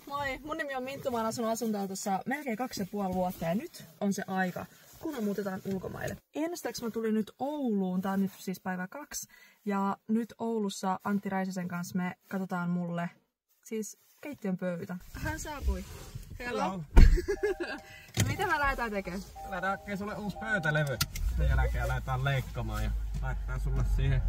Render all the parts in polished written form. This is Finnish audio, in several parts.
Moi, mun nimi on Minttu, mä oon asunut asuntoa tuossa melkein 2,5 vuotta ja nyt on se aika, kun me muutetaan ulkomaille. Ennestääks mä tulin nyt Ouluun, tää on nyt siis päivä 2, ja nyt Oulussa Antti Räisäsen kanssa me katsotaan mulle siis keittiön pöytä. Hän saapui. Hello. Mitä me lähdetään tekemään? Lähdetään hakemaan sulle uusi pöytälevy. Sen jälkeen lähdetään leikkaamaan ja laittaa sulle siihen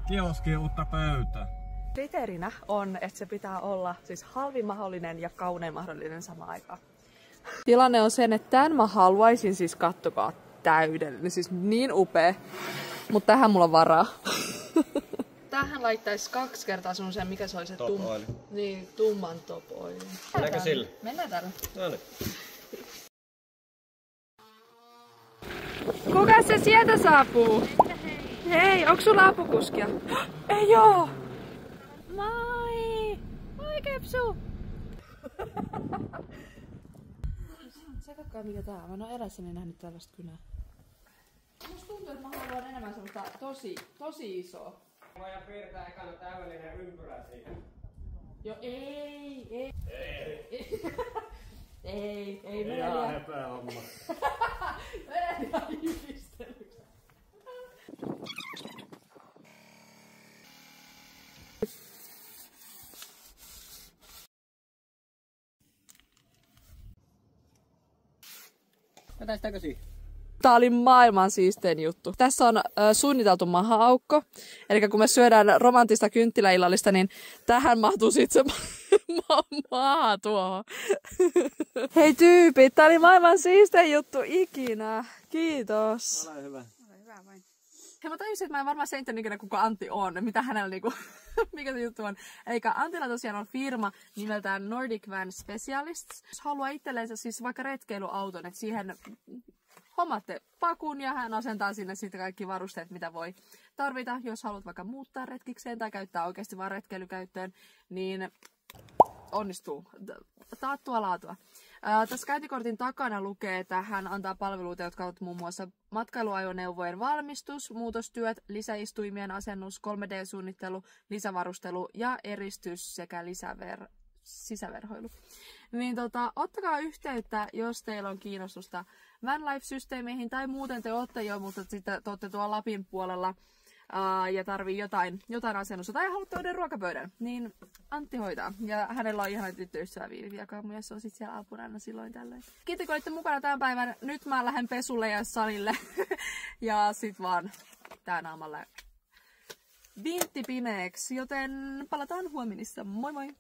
kioskiin uutta pöytää. Kriteerinä on, että se pitää olla siis halvin mahdollinen ja kaunein mahdollinen samaan aikaan. Tilanne on sen, että tämän mä haluaisin siis kattokaa täydellinen, siis niin upea. Mutta tähän mulla on varaa. Tähän laittaisi 2 kertaa sen, mikä se olisi se niin, tumman top oil. Mennäänkö sillä? Mennään tällä. No niin. Kuka se sieltä saapuu? Hei, onko sulla apukuskia? Ei oo! Moi! Moi Kepsu! Tsekakkaa mikä tää on. Mä en oo elässäni nähnyt tällaista kynää. Musta tuntuu, että mä haluan enemmän semmoista tosi isoa. Voidaan piirtää ekana täydellinen ympyrä siihen. Jo ei. Ei mene ihan liian. epähomma. Mene liian hypistelyksi. Vetäistääkö siihen? Tää oli maailman siistein juttu. Tässä on suunniteltu maha-aukko. Eli kun me syödään romanttista kynttiläillallista, niin tähän mahtuu sit se maha tuohon. Hei tyypit, tää oli maailman siistein juttu ikinä. Kiitos. Ole hyvä. Ole hyvä vain. Hei, mä tajusin, että mä en varmaan selittänyt ikinä kuka Antti on, mitä hänellä niinku, mikä se juttu on. Eli Antilla tosiaan on firma nimeltään Nordic Van Specialists. Jos haluaa itselleensä siis vaikka retkeilyauton, että siihen hommaatte pakun ja hän asentaa sinne sitten kaikki varusteet, mitä voi tarvita. Jos haluat vaikka muuttaa retkikseen tai käyttää oikeasti vaan retkeilykäyttöön, niin onnistuu. Taattua laatua. Tässä käyntikortin takana lukee, että hän antaa palveluita, jotka ovat muun muassa matkailuajoneuvojen valmistus, muutostyöt, lisäistuimien asennus, 3D-suunnittelu, lisävarustelu ja eristys sekä sisäverhoilu. Niin ottakaa yhteyttä, jos teillä on kiinnostusta vanlife-systeemeihin tai muuten te olette jo, mutta sitten te olette tuolla Lapin puolella ja tarvii jotain asennusta tai haluatte uuden ruokapöydän, niin Antti hoitaa. Ja hänellä on ihana tyttöystävä Viivi, joka myös on sit siellä apuna aina silloin tällöin. Kiitos kun olitte mukana tämän päivän. Nyt mä lähden pesulle ja salille. Ja sit vaan tää naamalle vintti pimeeksi, joten palataan huomenissa. Moi moi!